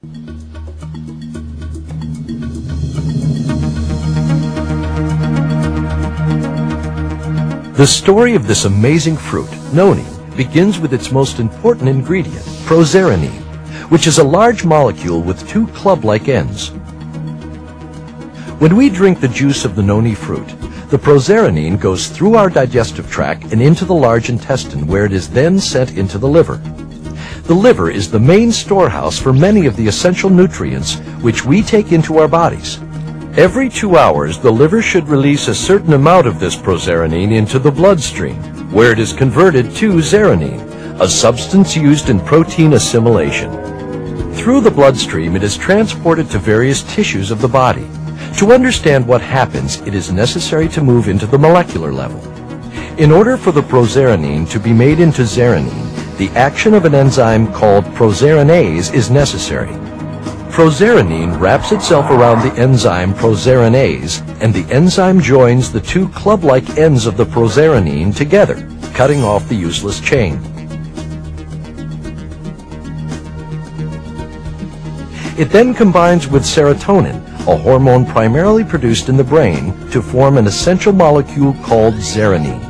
The story of this amazing fruit, Noni, begins with its most important ingredient, Xeronine, which is a large molecule with two club-like ends. When we drink the juice of the Noni fruit, the Xeronine goes through our digestive tract and into the large intestine, where it is then sent into the liver. The liver is the main storehouse for many of the essential nutrients which we take into our bodies. Every 2 hours, the liver should release a certain amount of this Xeronine into the bloodstream, where it is converted to Xeronine, a substance used in protein assimilation. Through the bloodstream, it is transported to various tissues of the body. To understand what happens, it is necessary to move into the molecular level. In order for the Xeronine to be made into Xeronine, the action of an enzyme called proxeronase is necessary. Xeronine wraps itself around the enzyme proxeronase, and the enzyme joins the two club-like ends of the Xeronine together, cutting off the useless chain. It then combines with serotonin, a hormone primarily produced in the brain, to form an essential molecule called Xeronine.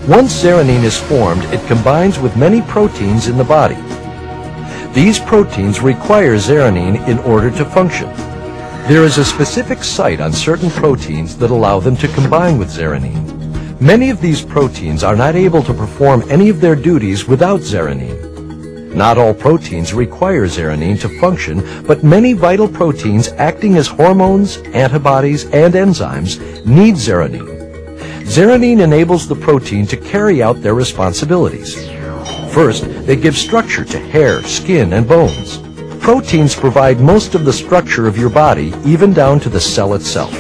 Once Xeronine is formed, it combines with many proteins in the body. These proteins require Xeronine in order to function. There is a specific site on certain proteins that allow them to combine with Xeronine. Many of these proteins are not able to perform any of their duties without Xeronine. Not all proteins require Xeronine to function, but many vital proteins acting as hormones, antibodies, and enzymes need Xeronine. Xeronine enables the protein to carry out their responsibilities. First, they give structure to hair, skin, and bones. Proteins provide most of the structure of your body, even down to the cell itself.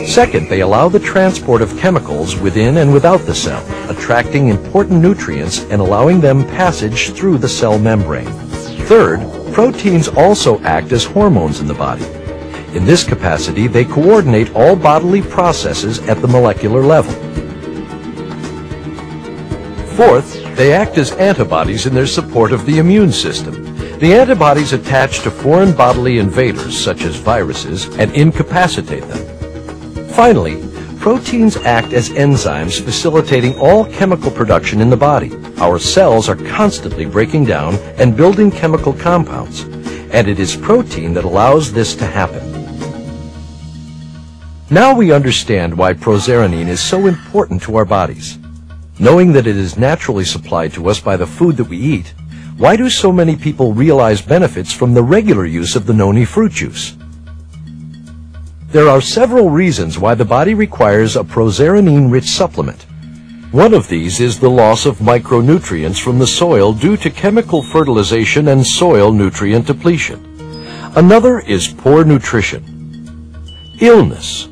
Second, they allow the transport of chemicals within and without the cell, attracting important nutrients and allowing them passage through the cell membrane. Third, proteins also act as hormones in the body. In this capacity, they coordinate all bodily processes at the molecular level. Fourth, they act as antibodies in their support of the immune system. The antibodies attach to foreign bodily invaders, such as viruses, and incapacitate them. Finally, proteins act as enzymes facilitating all chemical production in the body. Our cells are constantly breaking down and building chemical compounds, and it is protein that allows this to happen. Now we understand why Xeronine is so important to our bodies. Knowing that it is naturally supplied to us by the food that we eat, why do so many people realize benefits from the regular use of the Noni fruit juice? There are several reasons why the body requires a Xeronine-rich supplement. One of these is the loss of micronutrients from the soil due to chemical fertilization and soil nutrient depletion. Another is poor nutrition, illness,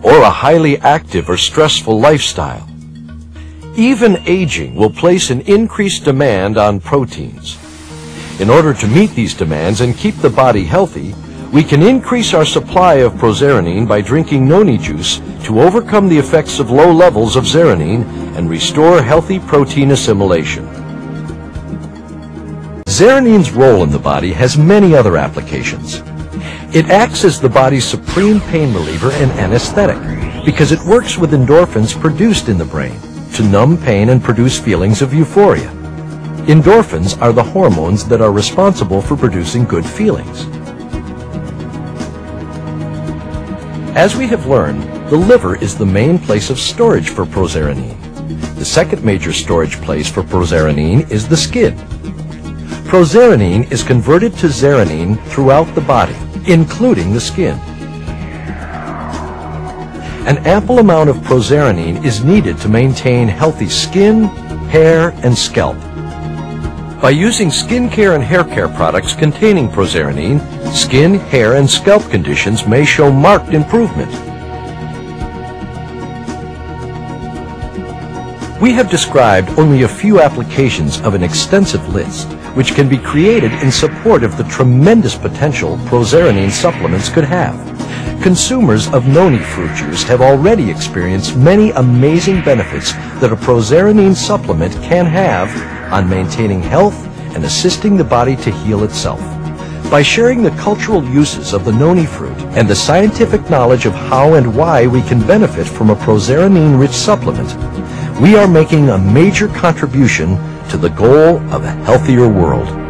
or a highly active or stressful lifestyle. Even aging will place an increased demand on proteins. In order to meet these demands and keep the body healthy, we can increase our supply of Xeronine by drinking Noni juice to overcome the effects of low levels of Xeronine and restore healthy protein assimilation. Xeronine's role in the body has many other applications. It acts as the body's supreme pain reliever and anesthetic because it works with endorphins produced in the brain to numb pain and produce feelings of euphoria. Endorphins are the hormones that are responsible for producing good feelings. As we have learned, the liver is the main place of storage for Xeronine. The second major storage place for Xeronine is the skin. Xeronine is converted to Xeronine throughout the body, including the skin. An ample amount of Xeronine is needed to maintain healthy skin, hair, and scalp. By using skincare and hair care products containing Xeronine, skin, hair, and scalp conditions may show marked improvement. We have described only a few applications of an extensive list, which can be created in support of the tremendous potential Xeronine supplements could have. Consumers of Noni fruit juice have already experienced many amazing benefits that a Xeronine supplement can have on maintaining health and assisting the body to heal itself. By sharing the cultural uses of the Noni fruit and the scientific knowledge of how and why we can benefit from a Xeronine-rich supplement, we are making a major contribution to the goal of a healthier world.